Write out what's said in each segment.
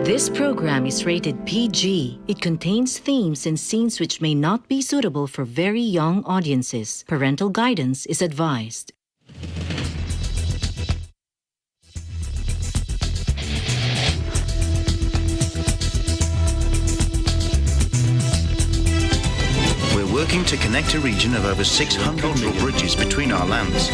This program is rated PG. It contains themes and scenes which may not be suitable for very young audiences. Parental guidance is advised. We're working to connect a region of over 600 cultural bridges between our lands.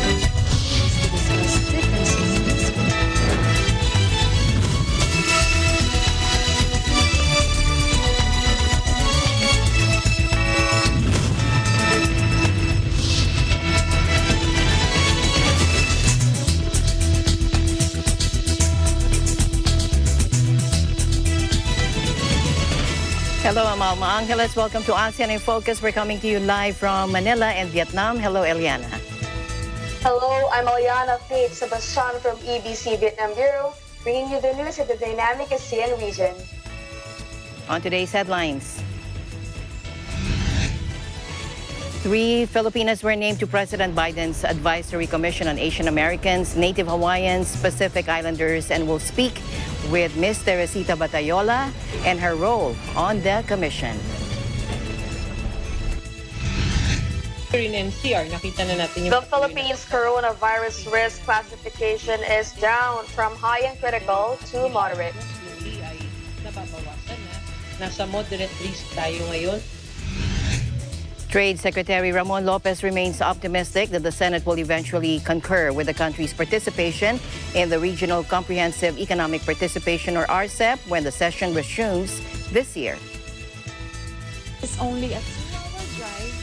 Hello, mga Angeles. Welcome to ASEAN in Focus. We're coming to you live from Manila and Vietnam. Hello, Eliana. Hello, I'm Eliana Faith Sebastian from EBC Vietnam Bureau, bringing you the news of the dynamic ASEAN region. On today's headlines, 3 Filipinas were named to President Biden's Advisory Commission on Asian Americans, Native Hawaiians, Pacific Islanders, and will speak with Ms. Teresita Batayola and her role on the commission. In NCR, nakita na natin yung The Philippines coronavirus risk classification is down from high and critical to moderate. ay nababawasan na. Nasa moderate risk tayo ngayon. Trade Secretary Ramon Lopez remains optimistic that the Senate will eventually concur with the country's participation in the Regional Comprehensive Economic Participation, or RCEP, when the session resumes this year. It's only a 2-hour drive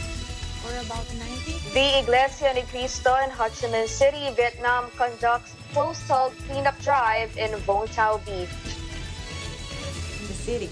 or about 90. The Iglesia ni Cristo in Ho Chi Minh City, Vietnam conducts coastal cleanup drive in Vung Tau Beach. In the city.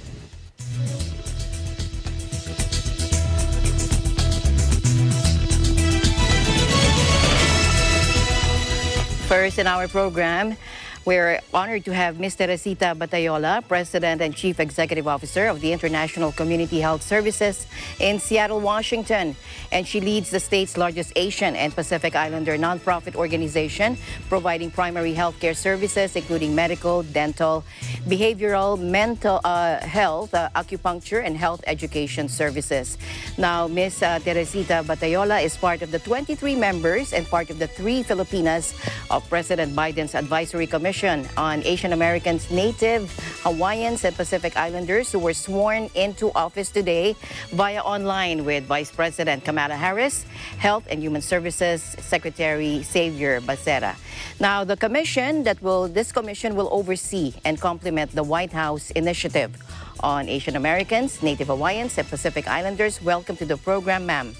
First in our program, we're honored to have Ms. Teresita Batayola, President and Chief Executive Officer of the International Community Health Services in Seattle, Washington. And she leads the state's largest Asian and Pacific Islander nonprofit organization, providing primary health care services, including medical, dental, behavioral, mental health, acupuncture, and health education services. Now, Ms. Teresita Batayola is part of the 23 members and part of the 3 Filipinas of President Biden's Advisory Commission on Asian Americans, Native Hawaiians, and Pacific Islanders, who were sworn into office today via online with Vice President Kamala Harris, Health and Human Services Secretary Xavier Becerra. Now, this commission will oversee and complement the White House initiative on Asian Americans, Native Hawaiians, and Pacific Islanders. Welcome to the program, ma'am.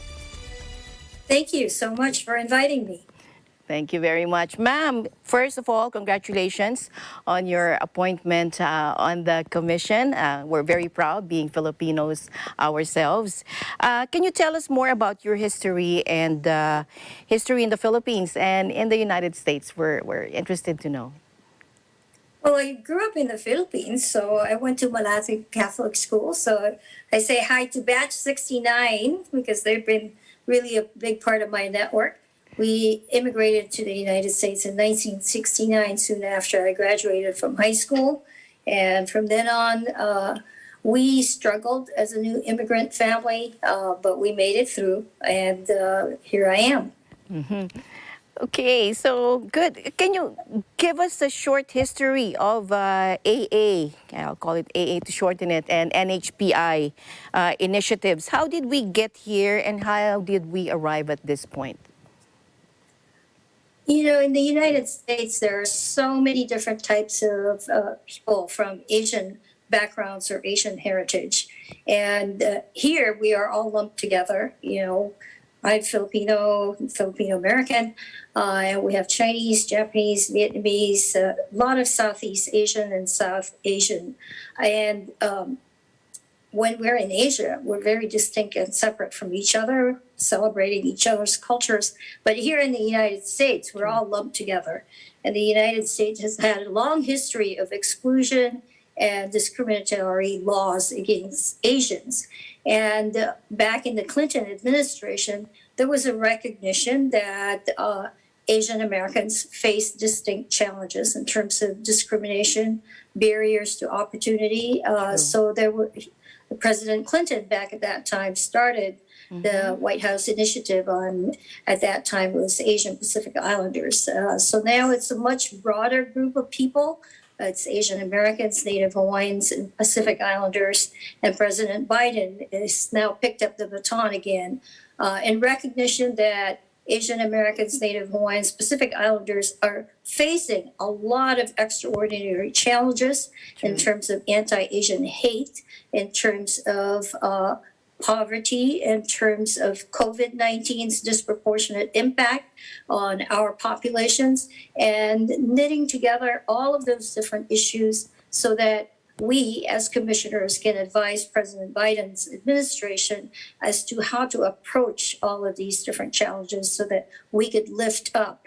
Thank you so much for inviting me. Thank you very much. Ma'am, first of all, congratulations on your appointment on the commission. We're very proud being Filipinos ourselves. Can you tell us more about your history and history in the Philippines and in the United States? We're interested to know. Well, I grew up in the Philippines, so I went to Malate Catholic School. So I say hi to Batch 69 because they've been really a big part of my network. We immigrated to the United States in 1969, soon after I graduated from high school. And from then on, we struggled as a new immigrant family, but we made it through, and here I am. Mm-hmm. Okay, so good. Can you give us a short history of AA, I'll call it AA to shorten it, and NHPI initiatives? How did we get here and how did we arrive at this point? You know, in the United States, there are so many different types of people from Asian backgrounds or Asian heritage. And here we are all lumped together. You know, I'm Filipino American, and we have Chinese, Japanese, Vietnamese, a lot of Southeast Asian and South Asian. And when we're in Asia, we're very distinct and separate from each other, celebrating each other's cultures. But here in the United States, we're all lumped together. And the United States has had a long history of exclusion and discriminatory laws against Asians. And back in the Clinton administration, there was a recognition that Asian Americans face distinct challenges in terms of discrimination, barriers to opportunity. So there were President Clinton back at that time started the White House initiative on, at that time, it was Asian Pacific Islanders. So now it's a much broader group of people. It's Asian Americans, Native Hawaiians, and Pacific Islanders. And President Biden has now picked up the baton again in recognition that Asian Americans, Native Hawaiians, Pacific Islanders are facing a lot of extraordinary challenges in terms of anti-Asian hate, in terms of poverty, in terms of COVID-19's disproportionate impact on our populations, and knitting together all of those different issues so that we as commissioners can advise President Biden's administration as to how to approach all of these different challenges so that we could lift up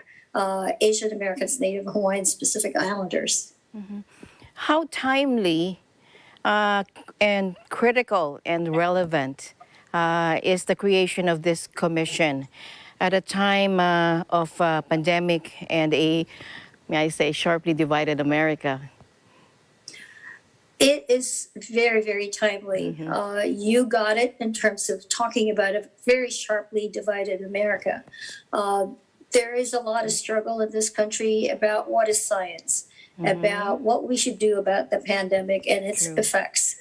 Asian Americans, Native Hawaiians, Pacific Islanders. How timely and critical and relevant is the creation of this commission at a time of pandemic and a, may I say, sharply divided America? It is very, very timely. You got it in terms of talking about a very sharply divided America. There is a lot of struggle in this country about what is science, about what we should do about the pandemic and its effects.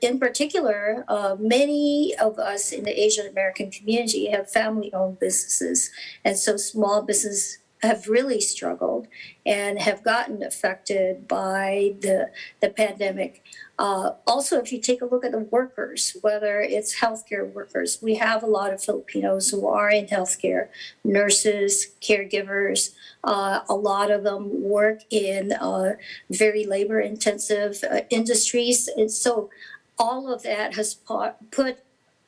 In particular, many of us in the Asian American community have family-owned businesses, and so small business have really struggled and have gotten affected by the pandemic. Also, if you take a look at the workers, whether it's healthcare workers, we have a lot of Filipinos who are in healthcare, nurses, caregivers. A lot of them work in very labor-intensive industries. And so all of that has put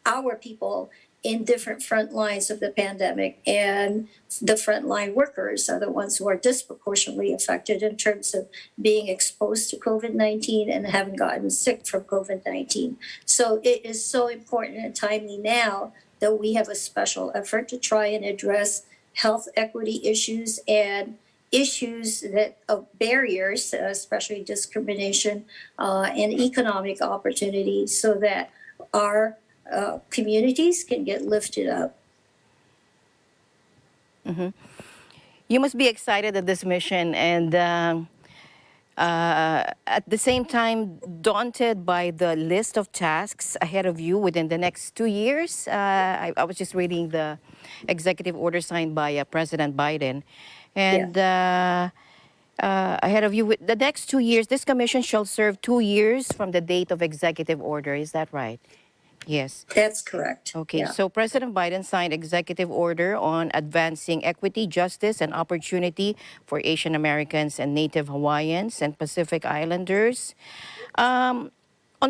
our people in different front lines of the pandemic, and the frontline workers are the ones who are disproportionately affected in terms of being exposed to COVID-19 and having gotten sick from COVID-19. So it is so important and timely now that we have a special effort to try and address health equity issues and issues that of barriers, especially discrimination and economic opportunity, so that our communities can get lifted up. You must be excited at this mission and at the same time daunted by the list of tasks ahead of you within the next 2 years. I was just reading the executive order signed by President Biden. And ahead of you, with the next 2 years, this commission shall serve 2 years from the date of executive order. Is that right? Yes. That's correct. Okay, so President Biden signed executive order on advancing equity, justice, and opportunity for Asian Americans and Native Hawaiians and Pacific Islanders. On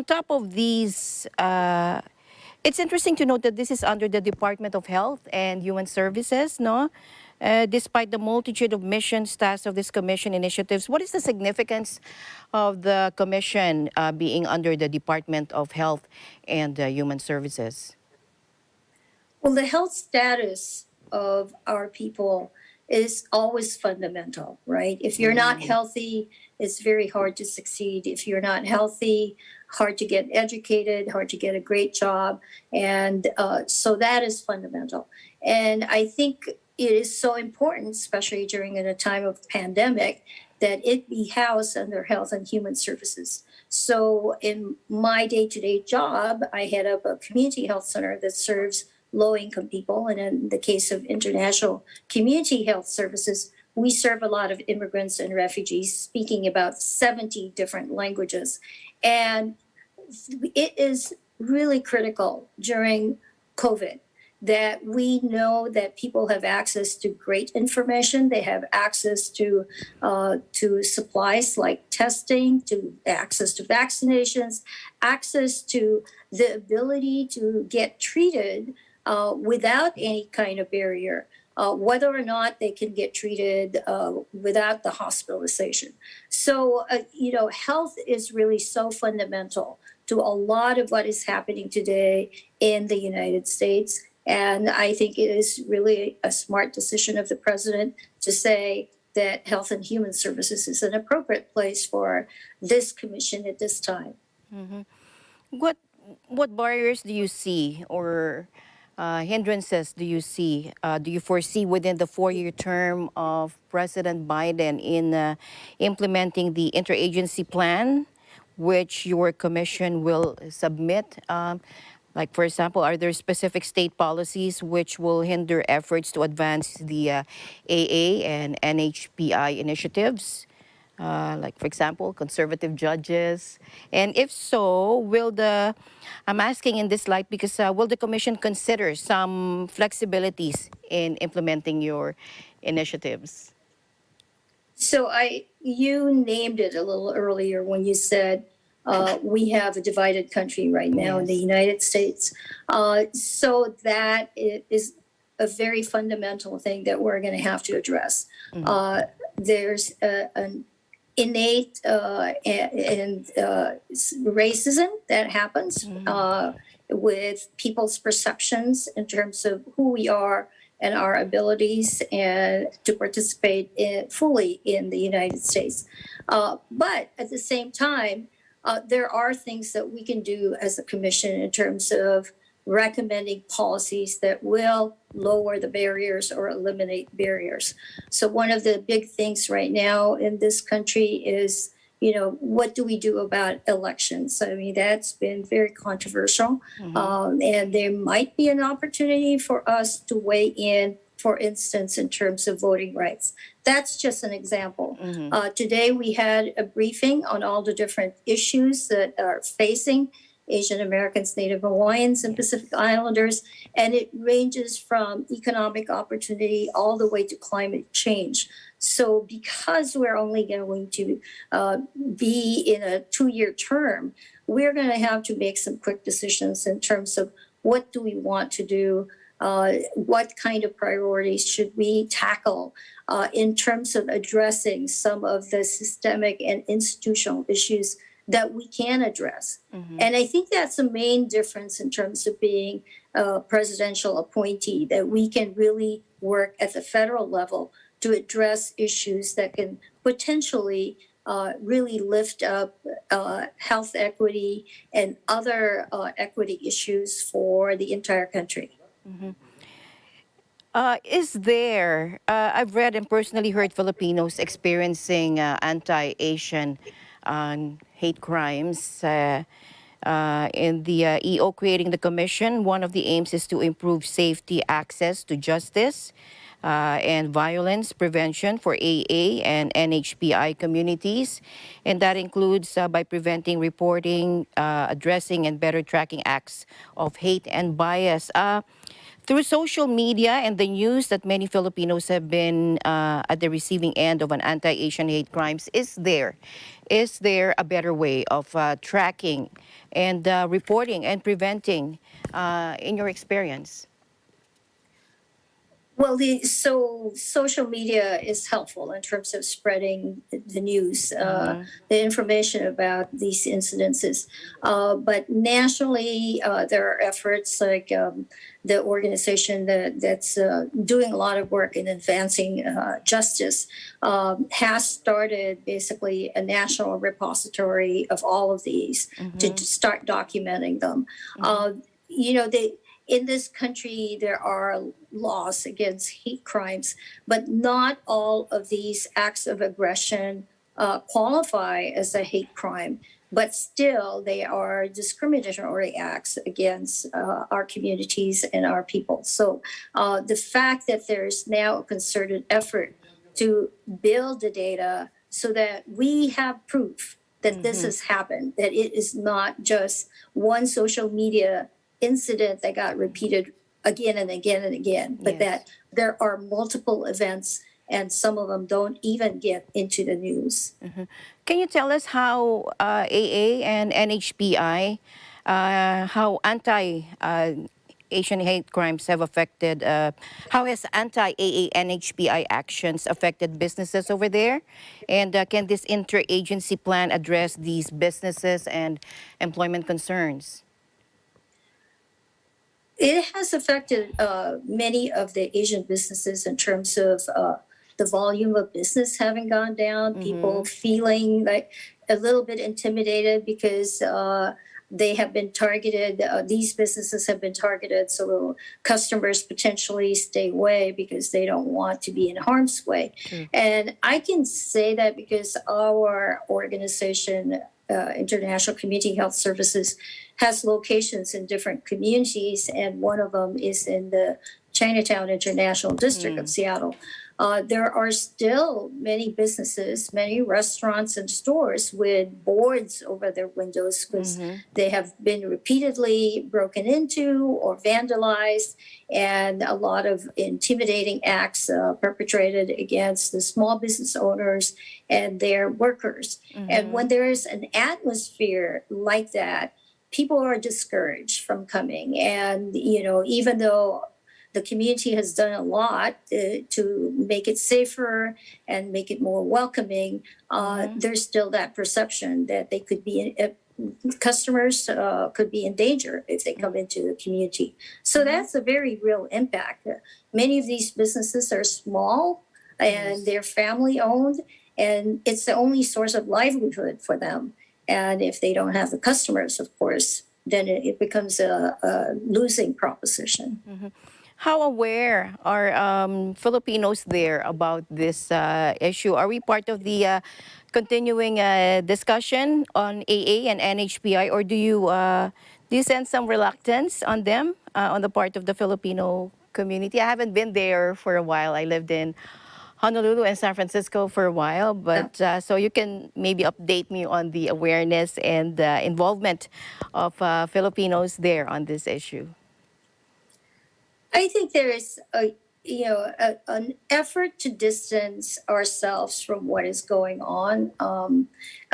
top of these, it's interesting to note that this is under the Department of Health and Human Services, no? Despite the multitude of missions, tasks of this commission initiatives, what is the significance of the commission being under the Department of Health and Human Services? Well, the health status of our people is always fundamental, right? If you're not healthy, it's very hard to succeed. If you're not healthy, hard to get educated, hard to get a great job. And so that is fundamental. And I think it is so important, especially during a time of pandemic, that it be housed under Health and Human Services. So in my day-to-day job, I head up a community health center that serves low-income people. And in the case of International Community Health Services, we serve a lot of immigrants and refugees speaking about 70 different languages. And it is really critical during COVID that we know that people have access to great information. They have access to supplies like testing, to access to vaccinations, access to the ability to get treated without any kind of barrier, whether or not they can get treated without the hospitalization. So, health is really so fundamental to a lot of what is happening today in the United States. And I think it is really a smart decision of the president to say that Health and Human Services is an appropriate place for this commission at this time. What what barriers do you see or hindrances do you see? Do you foresee within the four-year term of President Biden in implementing the interagency plan, which your commission will submit? Like, for example, are there specific state policies which will hinder efforts to advance the AA and NHPI initiatives? Like, for example, conservative judges? And if so, I'm asking in this light because will the Commission consider some flexibilities in implementing your initiatives? So you named it a little earlier when you said we have a divided country right now in the Yes. United States. So that is a very fundamental thing that we're going to have to address. There's an innate racism that happens with people's perceptions in terms of who we are and our abilities and to participate fully in the United States. But at the same time, there are things that we can do as a commission in terms of recommending policies that will lower the barriers or eliminate barriers. So one of the big things right now in this country is, what do we do about elections? I mean, that's been very controversial. And there might be an opportunity for us to weigh in, for instance, in terms of voting rights. That's just an example. Today we had a briefing on all the different issues that are facing Asian Americans, Native Hawaiians, and Pacific Islanders, and it ranges from economic opportunity all the way to climate change. So because we're only going to be in a 2-year term, we're going to have to make some quick decisions in terms of what do we want to do, what kind of priorities should we tackle in terms of addressing some of the systemic and institutional issues that we can address. And I think that's the main difference in terms of being a presidential appointee, that we can really work at the federal level to address issues that can potentially really lift up health equity and other equity issues for the entire country. I've read and personally heard Filipinos experiencing anti-Asian hate crimes. In the EO creating the commission, one of the aims is to improve safety, access to justice, and violence prevention for AA and NHPI communities. And that includes by preventing, reporting, addressing, and better tracking acts of hate and bias. Through social media and the news that many Filipinos have been at the receiving end of an anti-Asian hate crimes, is there a better way of tracking and reporting and preventing in your experience? Well, social media is helpful in terms of spreading the news, the information about these incidences. But nationally, there are efforts like the organization that's doing a lot of work in advancing justice has started basically a national repository of all of these to start documenting them. In this country, there are laws against hate crimes, but not all of these acts of aggression qualify as a hate crime. But still, they are discriminatory acts against our communities and our people. So the fact that there's now a concerted effort to build the data so that we have proof that this has happened, that it is not just one social media incident that got repeated again and again and again, but that there are multiple events and some of them don't even get into the news. Can you tell us how AA and NHPI, how anti-Asian hate crimes have affected, how has anti-AA NHPI actions affected businesses over there? And can this interagency plan address these businesses and employment concerns? It has affected many of the Asian businesses in terms of the volume of business having gone down, people feeling like a little bit intimidated because they have been targeted, these businesses have been targeted, so customers potentially stay away because they don't want to be in harm's way. And I can say that because our organization, International Community Health Services, has locations in different communities, and one of them is in the Chinatown International District of Seattle. There are still many businesses, many restaurants and stores with boards over their windows because they have been repeatedly broken into or vandalized, and a lot of intimidating acts perpetrated against the small business owners and their workers. And when there is an atmosphere like that, people are discouraged from coming. And, even though the community has done a lot to make it safer and make it more welcoming, there's still that perception that they could be, customers could be in danger if they come into the community. So that's a very real impact. Many of these businesses are small and they're family owned, and it's the only source of livelihood for them. And if they don't have the customers, of course, then it becomes a losing proposition. How aware are Filipinos there about this issue? Are we part of the continuing discussion on AA and NHPI, or do you sense some reluctance on them on the part of the Filipino community? I haven't been there for a while. I lived in Honolulu and San Francisco for a while, but so you can maybe update me on the awareness and involvement of Filipinos there on this issue. I think there is an effort to distance ourselves from what is going on,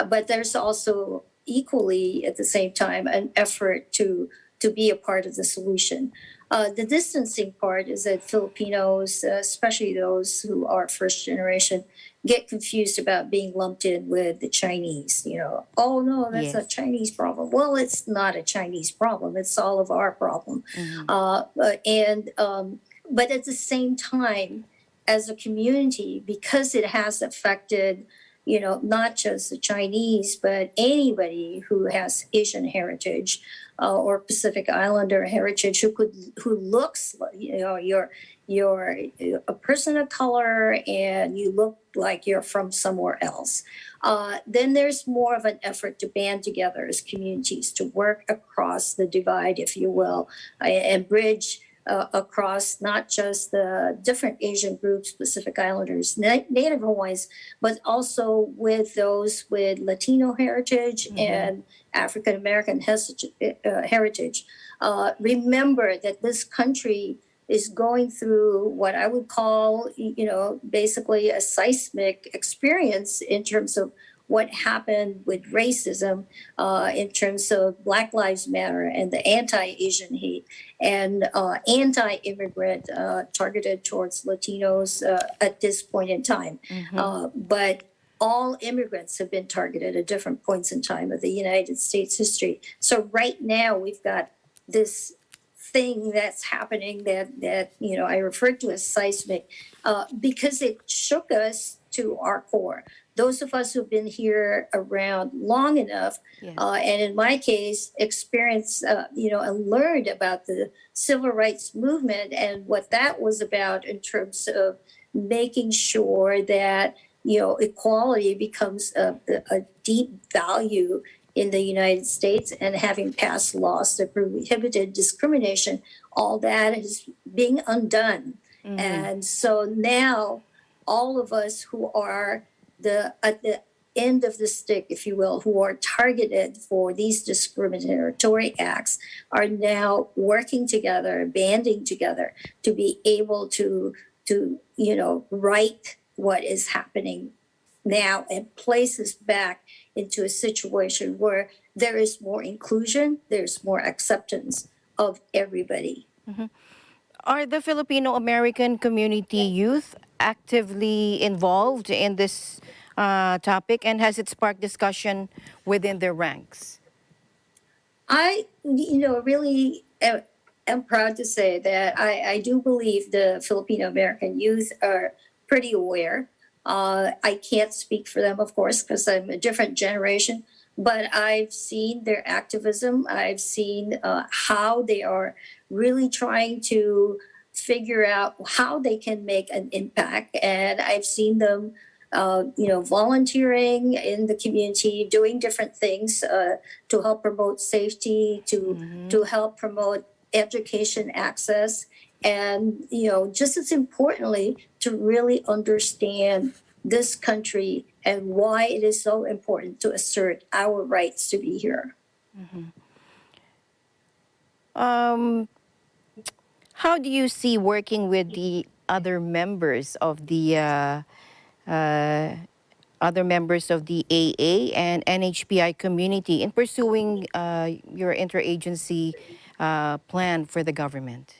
but there's also equally at the same time an effort to be a part of the solution. The distancing part is that Filipinos, especially those who are first generation, get confused about being lumped in with the Chinese. Oh no, that's a Chinese problem. Well, it's not a Chinese problem. It's all of our problem. But at the same time, as a community, because it has affected, not just the Chinese, but anybody who has Asian heritage or Pacific Islander heritage, who looks, you're a person of color and you look like you're from somewhere else. Then there's more of an effort to band together as communities to work across the divide, if you will, and bridge across not just the different Asian groups, Pacific Islanders, Native Hawaiians, but also with those with Latino heritage and African American heritage. Remember that this country is going through what I would call, basically a seismic experience in terms of what happened with racism, in terms of Black Lives Matter and the anti-Asian hate and anti-immigrant targeted towards Latinos at this point in time. But all immigrants have been targeted at different points in time of the United States history. So right now we've got this thing that's happening that I referred to as seismic because it shook us to our core. Those of us who've been here around long enough, and in my case, experienced, and learned about the civil rights movement and what that was about in terms of making sure that, equality becomes a deep value in the United States, and having passed laws that prohibited discrimination, all that is being undone. And so now all of us who are at the end of the stick, if you will, who are targeted for these discriminatory acts are now working together, banding together to be able to right what is happening now and place us back into a situation where there is more inclusion, there's more acceptance of everybody. Are the Filipino American community youth actively involved in this topic, and has it sparked discussion within their ranks? I, really am proud to say that I do believe the Filipino American youth are pretty aware. I can't speak for them, of course, because I'm a different generation, but I've seen their activism. I've seen how they are really trying to figure out how they can make an impact. And I've seen them, volunteering in the community, doing different things to help promote safety, to help promote education access, and just as importantly, to really understand this country and why it is so important to assert our rights to be here. How do you see working with the other members of the AA and NHPI community in pursuing your interagency plan for the government?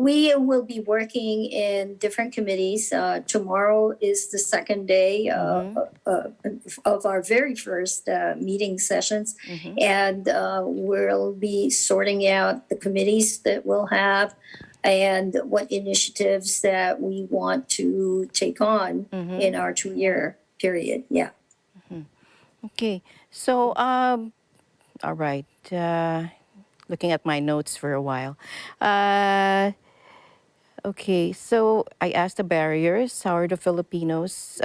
We will be working in different committees. Tomorrow is the second day of our very first meeting sessions, and we'll be sorting out the committees that we'll have and what initiatives that we want to take on in our 2-year period. Yeah. Okay. So, all right. Looking at my notes for a while. Okay, so I asked the barriers. How are the Filipinos?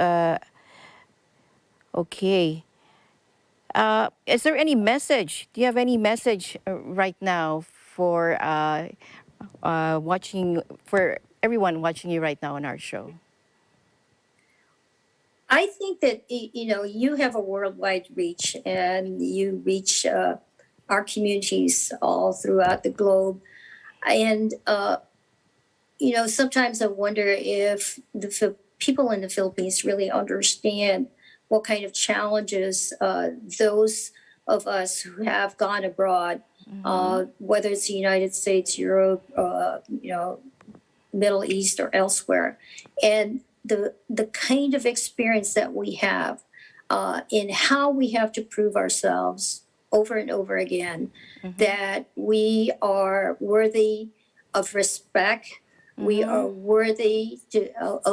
Okay. Is there any message? Do you have any message right now for for everyone watching you right now on our show? I think that you have a worldwide reach, and you reach our communities all throughout the globe, and sometimes I wonder if the people in the Philippines really understand what kind of challenges those of us who have gone abroad, whether it's the United States, Europe, Middle East, or elsewhere, and the kind of experience that we have in how we have to prove ourselves over and over again, that we are worthy of respect. We are worthy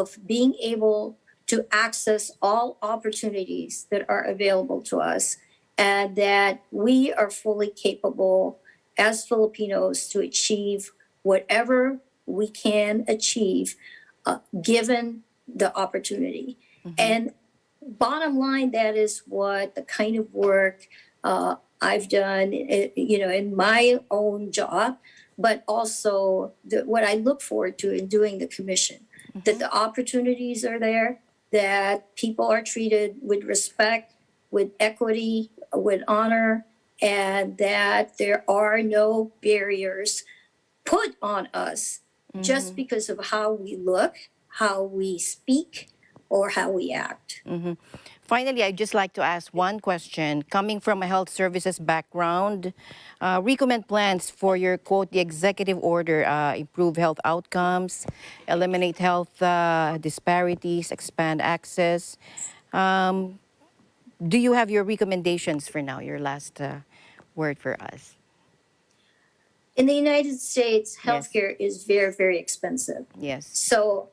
of being able to access all opportunities that are available to us, and that we are fully capable as Filipinos to achieve whatever we can achieve given the opportunity. And bottom line, that is what the kind of work I've done, in my own job, but also what I look forward to in doing the commission, that the opportunities are there, that people are treated with respect, with equity, with honor, and that there are no barriers put on us just because of how we look, how we speak, or how we act. Finally, I'd just like to ask one question. Coming from a health services background, recommend plans for your, quote, the executive order, improve health outcomes, eliminate health disparities, expand access. Do you have your recommendations for now, your last word for us? In the United States, healthcare is very, very expensive. Yes. So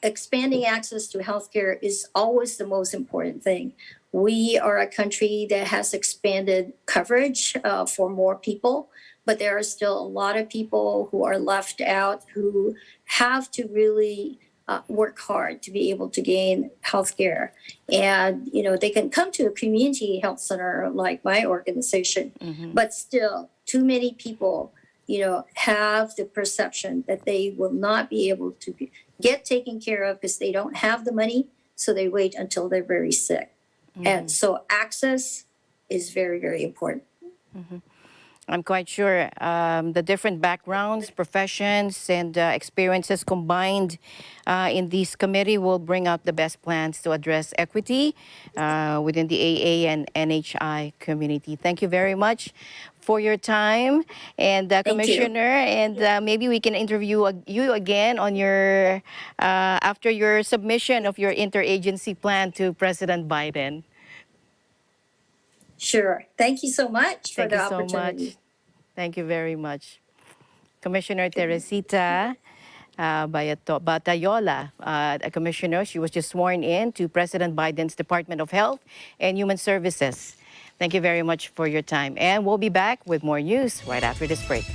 expanding access to healthcare is always the most important thing. We are a country that has expanded coverage for more people, but there are still a lot of people who are left out, who have to really work hard to be able to gain healthcare. And, they can come to a community health center like my organization, but still too many people have the perception that they will not be able to get taken care of because they don't have the money, so they wait until they're very sick. And so access is very, very important. I'm quite sure the different backgrounds, professions, and experiences combined in this committee will bring out the best plans to address equity within the AA and NHI community. Thank you very much for your time, and Commissioner, and maybe we can interview you again on your after your submission of your interagency plan to President Biden. Sure. Thank you so much for the opportunity. So much. Thank you very much. Commissioner Teresita Batayola, a commissioner. She was just sworn in to President Biden's Department of Health and Human Services. Thank you very much for your time. And we'll be back with more news right after this break.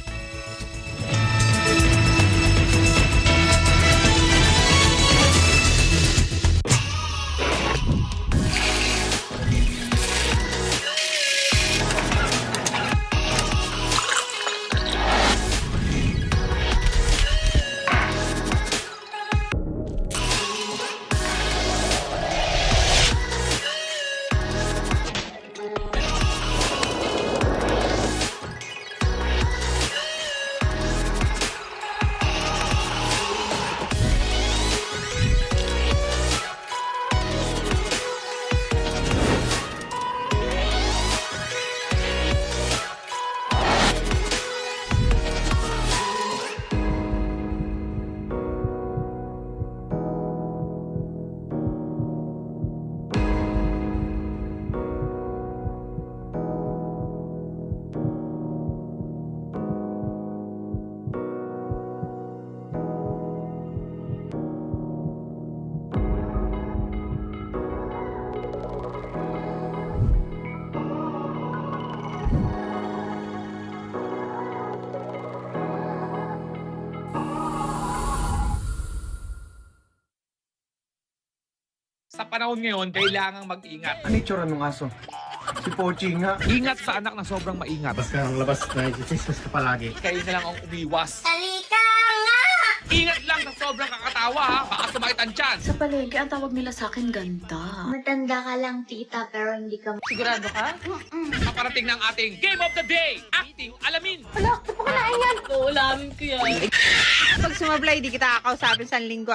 Sa panahon ngayon, kailangang mag-ingat. Ano itsura ng aso? Si Pochi nga. Ingat sa anak na sobrang maingat. Basta ang labas na isi-chismis ka palagi. Kayo na lang ang umiwas. Halika nga! Ingat lang sa sobrang kakatawa ha, baka sumakit ang tiyan. Sa palengke, ang tawag nila sa akin ganda. Matanda ka lang, tita, pero hindi ka... Sigurado ka? Paparating ng ating Game of the Day. Acting Alamin. Wala, ito pa kanain yan! Uulamin ko yan. Pag sumablay, di kita kakausapin sa linggo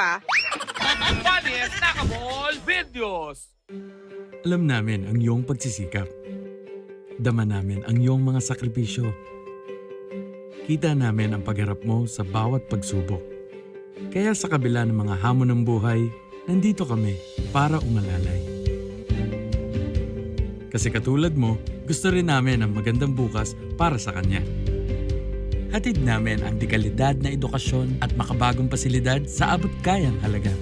Funniest Nakaball Videos. Alam namin ang iyong pagsisikap. Dama namin ang iyong mga sakripisyo. Kita namin ang pagharap mo sa bawat pagsubok. Kaya sa kabila ng mga hamon ng buhay, nandito kami para umalalay. Kasi katulad mo, gusto rin namin ang magandang bukas para sa kanya. Hatid namin ang dekalidad na edukasyon at makabagong pasilidad sa abot kayang halaga.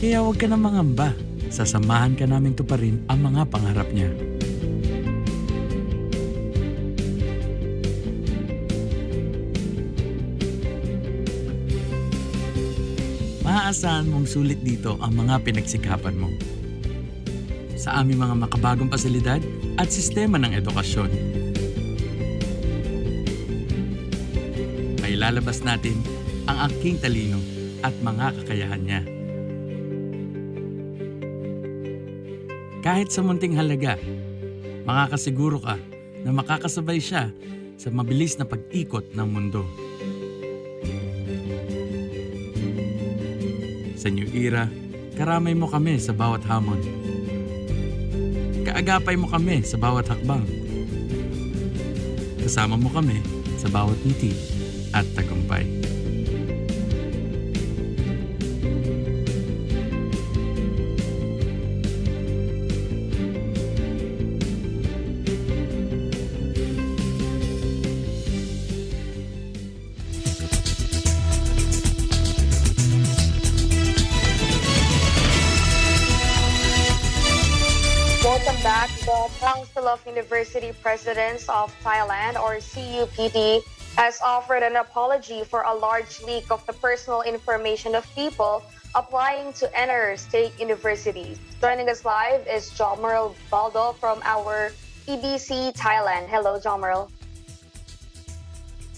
Kaya huwag ka na mangamba. Sasamahan ka namin tuparin ang mga pangarap niya. Maaasahan mong sulit dito ang mga pinagsikapan mo. Sa aming mga makabagong pasilidad at sistema ng edukasyon. May lalabas natin ang aking talino at mga kakayahan niya. Kahit sa munting halaga, makakasiguro ka na makakasabay siya sa mabilis na pag-ikot ng mundo. Sa New Era, karamay mo kami sa bawat hamon. Kaagapay mo kami sa bawat hakbang. Kasama mo kami sa bawat ngiti at tagumpay. The Council of University Presidents of Thailand, or CUPT, has offered an apology for a large leak of the personal information of people applying to enter state universities. Joining us live is Jomerl Baldo from our EBC Thailand. Hello, Jomerl.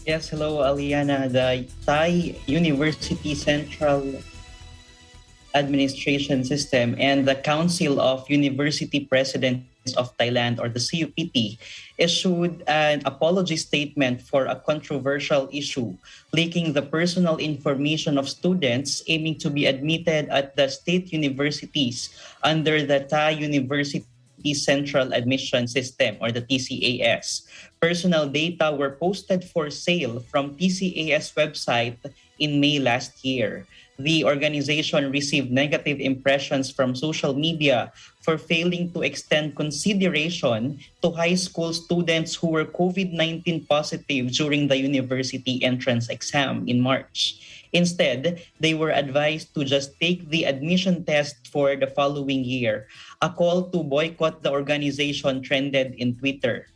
Yes, hello, Aliana. The Thai University Central Administration System and the Council of University Presidents of Thailand, or the CUPT, issued an apology statement for a controversial issue, leaking the personal information of students aiming to be admitted at the state universities under the Thai University Central Admission System, or the TCAS. Personal data were posted for sale from TCAS website in May last year. The organization received negative impressions from social media for failing to extend consideration to high school students who were COVID-19 positive during the university entrance exam in March. Instead, they were advised to just take the admission test for the following year. A call to boycott the organization trended in Twitter.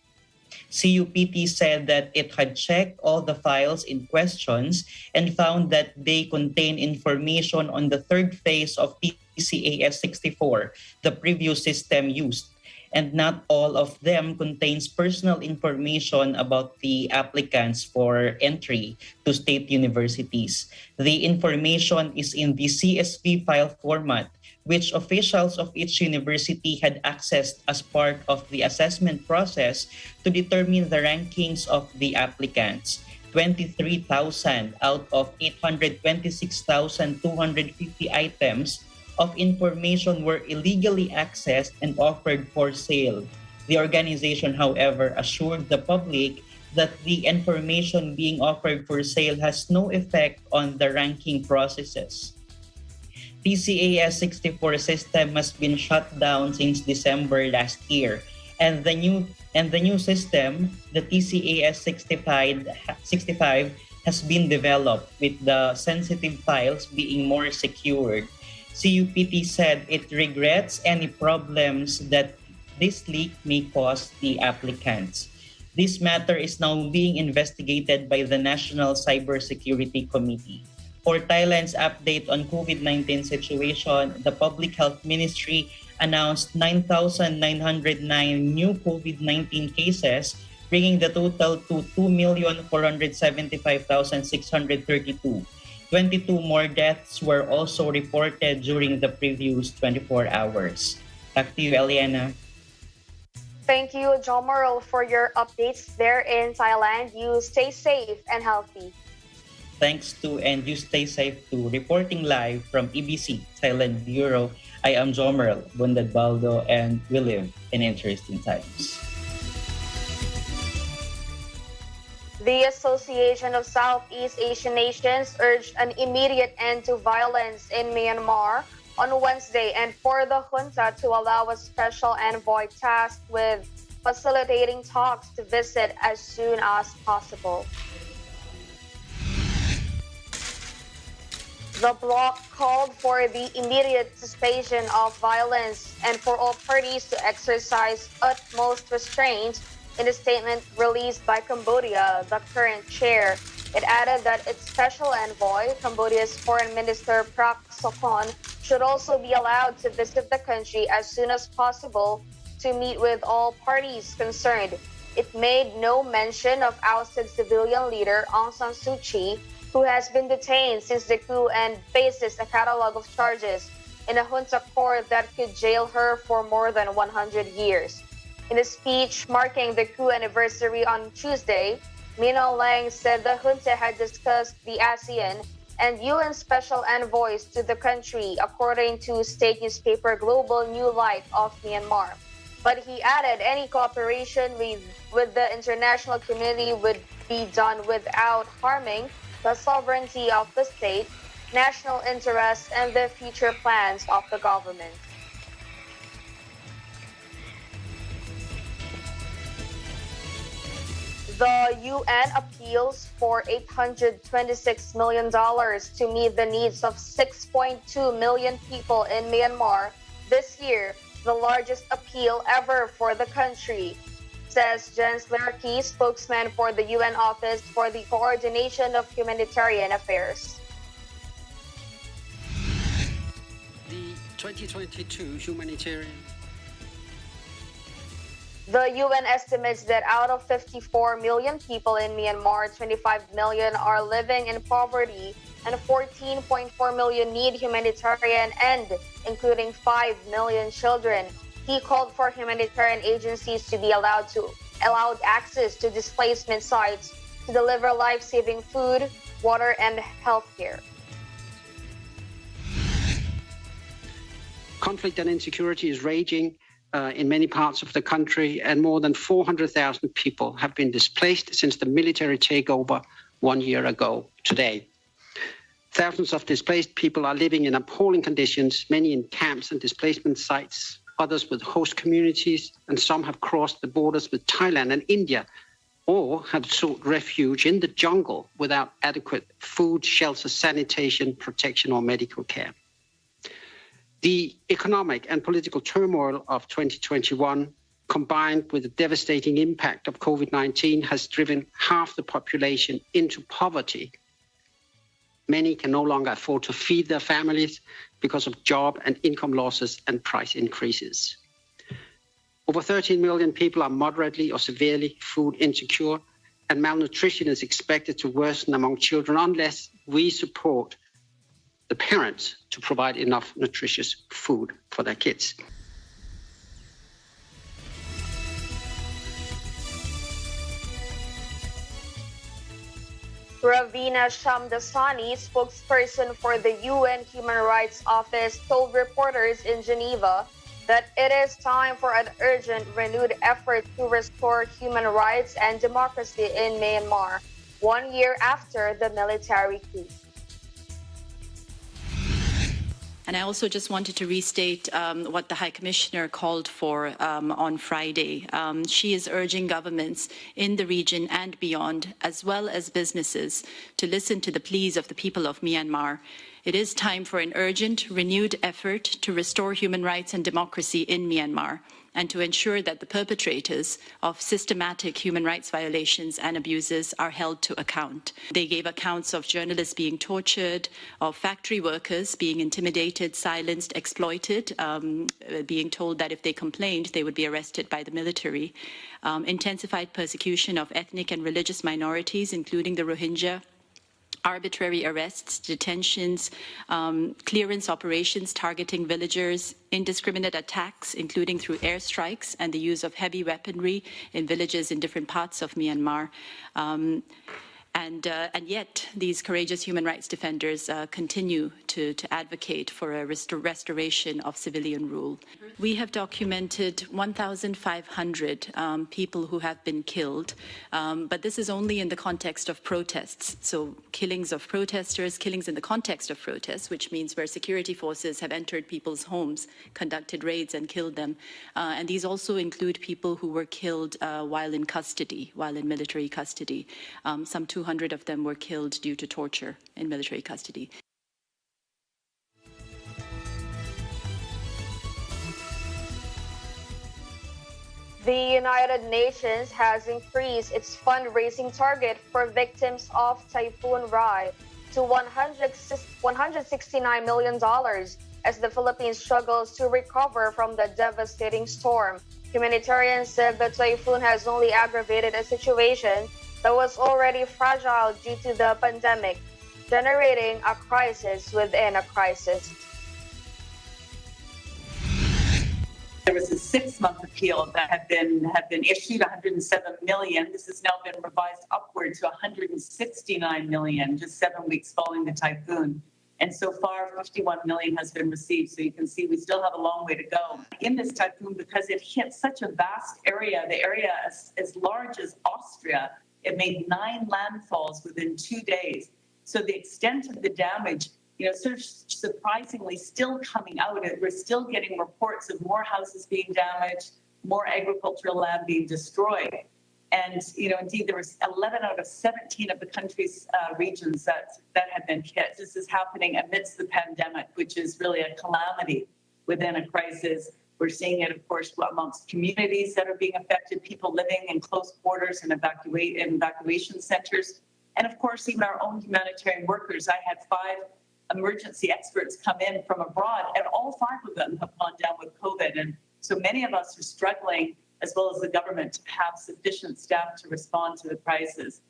CUPT said that it had checked all the files in questions and found that they contain information on the third phase of TCAS 64, the previous system used. And not all of them contains personal information about the applicants for entry to state universities. The information is in the CSV file format, which officials of each university had accessed as part of the assessment process to determine the rankings of the applicants. 23,000 out of 826,250 items of information were illegally accessed and offered for sale. The organization, however, assured the public that the information being offered for sale has no effect on the ranking processes. TCAS 64 system has been shut down since December last year, and the new system, the TCAS 65, has been developed with the sensitive files being more secured. CUPT said it regrets any problems that this leak may cause the applicants. This matter is now being investigated by the National Cybersecurity Committee. For Thailand's update on COVID-19 situation, the Public Health Ministry announced 9,909 new COVID-19 cases, bringing the total to 2,475,632. 22 more deaths were also reported during the previous 24 hours. Back to you, Eliana. Thank you, John Merle, for your updates there in Thailand. You stay safe and healthy. Thanks to and you stay safe to reporting live from EBC Thailand Bureau. I am John Merle, Bundad Baldo, and we live in interesting times. The Association of Southeast Asian Nations urged an immediate end to violence in Myanmar on Wednesday and for the junta to allow a special envoy tasked with facilitating talks to visit as soon as possible. The bloc called for the immediate cessation of violence and for all parties to exercise utmost restraint. In a statement released by Cambodia, the current chair, it added that its special envoy, Cambodia's Foreign Minister Prak Sokhonn, should also be allowed to visit the country as soon as possible to meet with all parties concerned. It made no mention of ousted civilian leader Aung San Suu Kyi, who has been detained since the coup and faces a catalog of charges in a junta court that could jail her for more than 100 years. In a speech marking the coup anniversary on Tuesday, Min Aung Hlaing said the junta had discussed the ASEAN and UN special envoys to the country, according to state newspaper Global New Light of Myanmar. But he added any cooperation with the international community would be done without harming the sovereignty of the state, national interests, and the future plans of the government. The UN appeals for $826 million to meet the needs of 6.2 million people in Myanmar this year, the largest appeal ever for the country, says Jens Lerke, spokesman for the UN Office for the Coordination of Humanitarian Affairs. The 2022 humanitarian. The UN estimates that out of 54 million people in Myanmar, 25 million are living in poverty and 14.4 million need humanitarian aid, including 5 million children. He called for humanitarian agencies to be allowed access to displacement sites to deliver life-saving food, water, and health care. Conflict and insecurity is raging in many parts of the country, and more than 400,000 people have been displaced since the military takeover 1 year ago today. Thousands of displaced people are living in appalling conditions, many in camps and displacement sites, others with host communities, and some have crossed the borders with Thailand and India, or have sought refuge in the jungle without adequate food, shelter, sanitation, protection, or medical care. The economic and political turmoil of 2021, combined with the devastating impact of COVID-19, has driven half the population into poverty. Many can no longer afford to feed their families because of job and income losses and price increases. Over 13 million people are moderately or severely food insecure, and malnutrition is expected to worsen among children unless we support the parents to provide enough nutritious food for their kids. Ravina Shamdasani, spokesperson for the UN Human Rights Office, told reporters in Geneva that it is time for an urgent, renewed effort to restore human rights and democracy in Myanmar, 1 year after the military coup. And I also just wanted to restate what the High Commissioner called for on Friday. She is urging governments in the region and beyond, as well as businesses, to listen to the pleas of the people of Myanmar. It is time for an urgent, renewed effort to restore human rights and democracy in Myanmar, and to ensure that the perpetrators of systematic human rights violations and abuses are held to account. They gave accounts of journalists being tortured, of factory workers being intimidated, silenced, exploited, being told that if they complained, they would be arrested by the military, intensified persecution of ethnic and religious minorities, including the Rohingya, arbitrary arrests, detentions, clearance operations targeting villagers, indiscriminate attacks, including through airstrikes and the use of heavy weaponry in villages in different parts of Myanmar. And yet, these courageous human rights defenders continue to advocate for a restoration of civilian rule. We have documented 1,500 people who have been killed, but this is only in the context of protests. So killings of protesters, killings in the context of protests, which means where security forces have entered people's homes, conducted raids and killed them. And these also include people who were killed while in custody, while in military custody. Some 200 of them were killed due to torture in military custody. The United Nations has increased its fundraising target for victims of Typhoon Rai to $169 million as the Philippines struggles to recover from the devastating storm. Humanitarians said the typhoon has only aggravated a situation that was already fragile due to the pandemic, generating a crisis within a crisis. There was a 6-month appeal that had been issued, 107 million. This has now been revised upward to 169 million, just 7 weeks following the typhoon. And so far, 51 million has been received. So you can see we still have a long way to go. In this typhoon, because it hit such a vast area, the area as large as Austria, it made 9 landfalls within 2 days. So the extent of the damage, sort of surprisingly still coming out. We're still getting reports of more houses being damaged, more agricultural land being destroyed. And, indeed, there was 11 out of 17 of the country's regions that had been hit. This is happening amidst the pandemic, which is really a calamity within a crisis. We're seeing it, of course, amongst communities that are being affected, people living in close quarters and evacuation centers. And, of course, even our own humanitarian workers. I had 5 emergency experts come in from abroad, and all 5 of them have gone down with COVID. And so many of us are struggling, as well as the government, to have sufficient staff to respond to the crisis.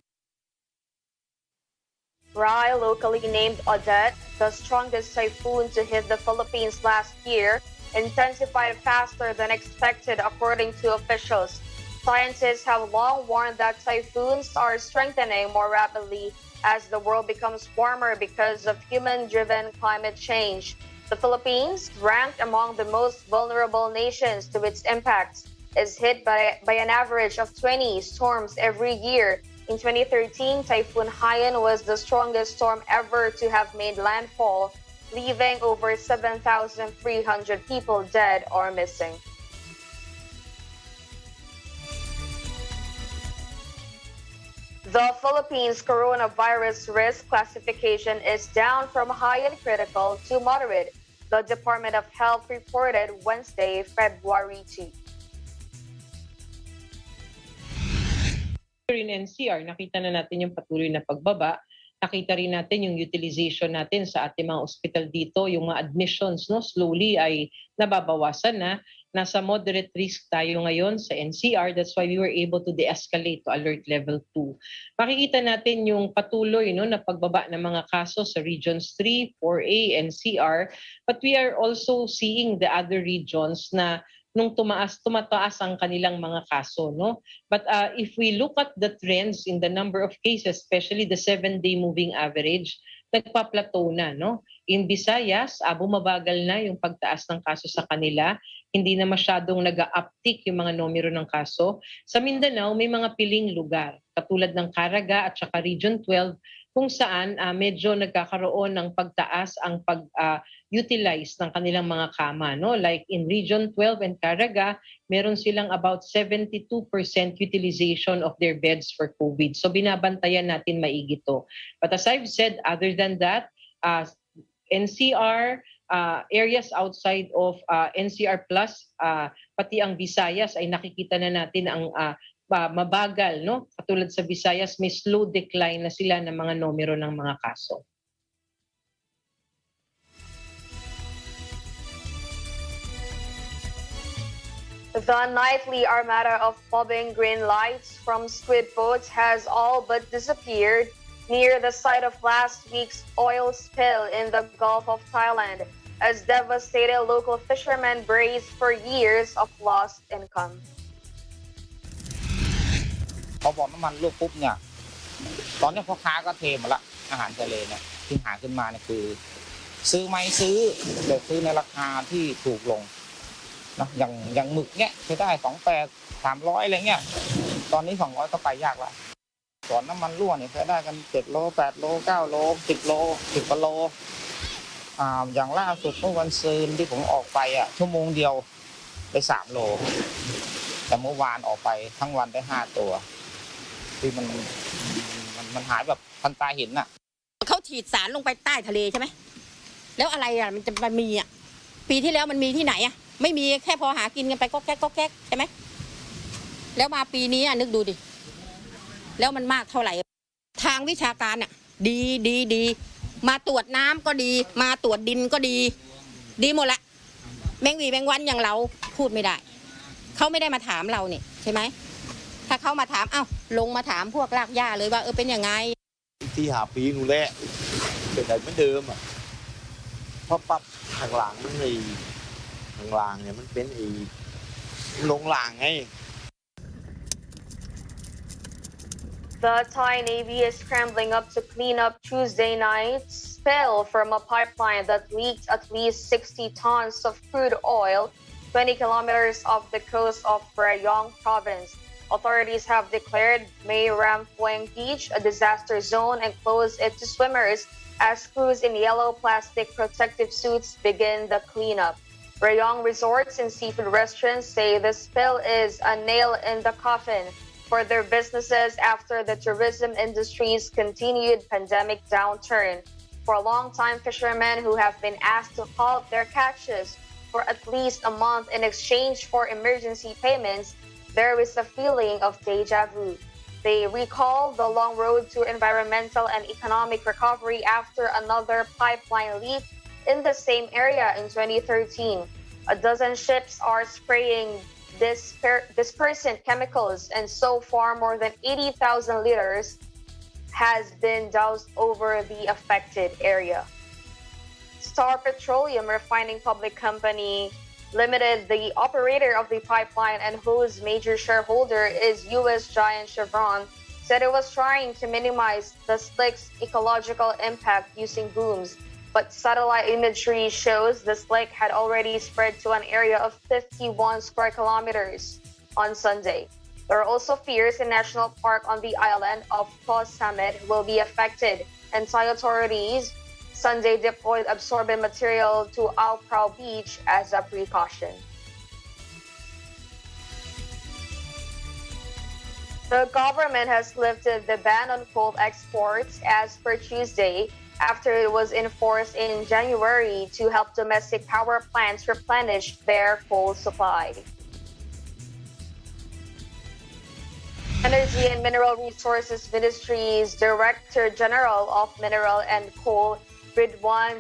Rai, locally named Odette, the strongest typhoon to hit the Philippines last year, intensified faster than expected, according to officials. Scientists have long warned that typhoons are strengthening more rapidly as the world becomes warmer because of human-driven climate change. The Philippines, ranked among the most vulnerable nations to its impacts, is hit by an average of 20 storms every year. In 2013, Typhoon Haiyan was the strongest storm ever to have made landfall, leaving over 7,300 people dead or missing. The Philippines coronavirus risk classification is down from high and critical to moderate, the Department of Health reported Wednesday, February 2. In NCR, nakita na natin yung patuloy na pagbaba. Nakita rin natin yung utilization natin sa ating mga ospital dito, yung mga admissions, no, slowly ay nababawasan na. Nasa moderate risk tayo ngayon sa NCR. That's why we were able to de-escalate to alert level 2. Makikita natin yung patuloy, no, na pagbaba ng mga kaso sa regions 3, 4A, NCR. But we are also seeing the other regions na nung tumataas ang kanilang mga kaso, no? But if we look at the trends in the number of cases, especially the 7-day moving average, nagpa-plateau na, no? In Visayas, bumabagal na yung pagtaas ng kaso sa kanila. Hindi na masyadong nag-uptick yung mga numero ng kaso. Sa Mindanao, may mga piling lugar, katulad ng Caraga at saka Region 12, kung saan medyo nagkakaroon ng pagtaas ang pag-utilize ng kanilang mga kama. No? Like in Region 12 and Caraga, meron silang about 72% utilization of their beds for COVID. So binabantayan natin maigi to. But as I've said, other than that, NCR, areas outside of NCR Plus, pati ang Visayas ay nakikita na natin ang mabagal, no? Katulad sa Visayas, may slow decline na sila ng mga numero ng mga kaso. The nightly armada of bobbing green lights from squid boats has all but disappeared near the site of last week's oil spill in the Gulf of Thailand, as devastated local fishermen brace for years of lost income. พอบอกน้ำมันรั่วปุ๊บเนี่ยตอนนี้พ่อค้าก็เทหมดละอาหารทะเลเนี่ยที่หาขึ้นมาเนี่ยคือซื้อไหมซื้อแต่ซื้อในราคาที่ถูกลงนะอย่างหมึกเนี่ยเคยได้28 300อะไรเงี้ยตอนนี้200ก็ไปยากละก่อนน้ำมันรั่วเนี่ยเคยได้กัน7 โล 8 โล 9 โล 10 โล 10 กว่าโลอย่างล่าสุดเมื่อวันซืนที่ผมออกไปชั่วโมงเดียวได้3 โลแต่เมื่อวานออกไปทั้งวันได้5 ตัวที่มันหายแบบทันตาเห็นน่ะเขาฉีดสารลงไปใต้ทะเลใช่ไหมแล้วอะไรมันจะมีปีที่แล้วมันมีที่ไหนไม่มีแค่พอหากินกันไปก็แก๊กใช่ไหมแล้วมาปีนี้นึกดูดิแล้วมันมากเท่าไหร่ทางวิชาการดีมาตรวจน้ำก็ดีมาตรวจดินก็ดีหมดละแมงวีแมงวันอย่างเราพูดไม่ได้เขาไม่ได้มาถามเราเนี่ยใช่ไหมถ้าเขามาถามลงมาถามพวกรากหญ้าเลยว่าเป็นยังไงที่หาปีนู่นแหละเป็นอะไรเหมือนเดิมเพราะปั๊บทางหลังมันทางหลังเนี่ยมันเป็นลงหลังไงThe Thai Navy is scrambling up to clean up Tuesday night's spill from a pipeline that leaked at least 60 tons of crude oil 20 kilometers off the coast of Rayong province. Authorities have declared Mae Rampoeng Beach a disaster zone and closed it to swimmers as crews in yellow plastic protective suits begin the cleanup. Rayong resorts and seafood restaurants say the spill is a nail in the coffin for their businesses after the tourism industry's continued pandemic downturn. For a long time, fishermen who have been asked to halt their catches for at least a month in exchange for emergency payments, there is a feeling of deja vu. They recall the long road to environmental and economic recovery after another pipeline leak in the same area in 2013. A dozen ships are spraying dispersant chemicals, and so far more than 80,000 liters has been doused over the affected area. Star Petroleum Refining Public Company Limited, the operator of the pipeline and whose major shareholder is U.S. giant Chevron, said it was trying to minimize the slick's ecological impact using booms, but satellite imagery shows the slick had already spread to an area of 51 square kilometers on Sunday. There are also fears a national park on the island of Koh Samet will be affected, and Thai authorities Sunday deployed absorbent material to Ao Prao Beach as a precaution. The government has lifted the ban on coal exports as per Tuesday after it was enforced in January to help domestic power plants replenish their coal supply. Energy and Mineral Resources Ministry's Director General of Mineral and Coal, Ridwan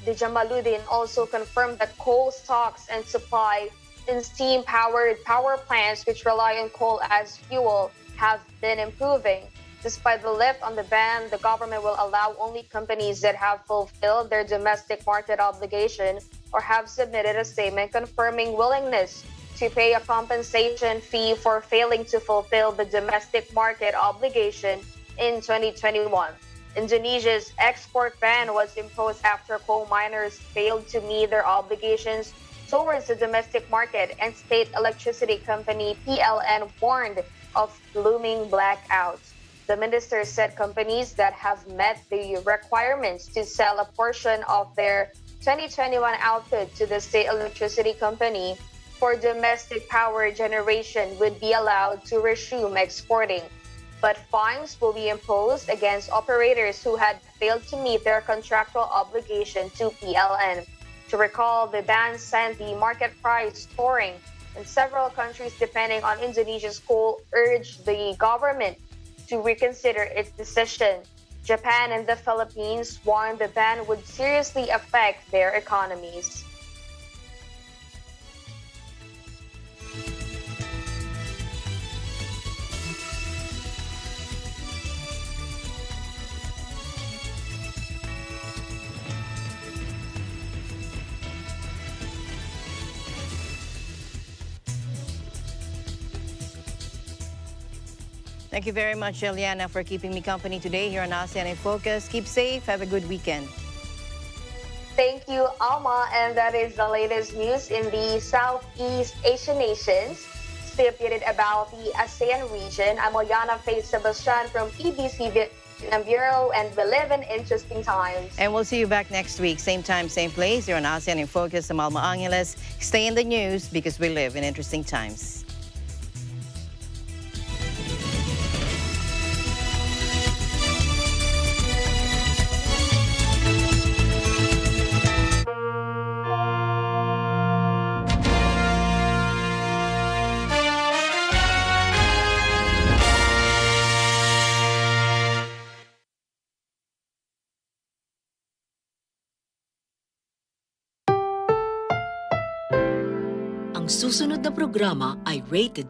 Dijamaluddin, also confirmed that coal stocks and supply in steam-powered power plants which rely on coal as fuel have been improving. Despite the lift on the ban, the government will allow only companies that have fulfilled their domestic market obligation or have submitted a statement confirming willingness to pay a compensation fee for failing to fulfill the domestic market obligation in 2021. Indonesia's export ban was imposed after coal miners failed to meet their obligations towards the domestic market, and state electricity company PLN warned of looming blackouts. The minister said companies that have met the requirements to sell a portion of their 2021 output to the state electricity company for domestic power generation would be allowed to resume exporting. But fines will be imposed against operators who had failed to meet their contractual obligation to PLN. To recall, the ban sent the market price soaring, and several countries depending on Indonesia's coal urged the government to reconsider its decision. Japan and the Philippines warned the ban would seriously affect their economies. Thank you very much, Eliana, for keeping me company today here on ASEAN in Focus. Keep safe. Have a good weekend. Thank you, Alma. And that is the latest news in the Southeast Asian nations. Stay updated about the ASEAN region. I'm Eliana Faith Sebastian from EBC Vietnam Bureau, and we live in interesting times. And we'll see you back next week. Same time, same place. Here on ASEAN in Focus. I'm Alma Angeles. Stay in the news because we live in interesting times. Ang susunod na programa ay rated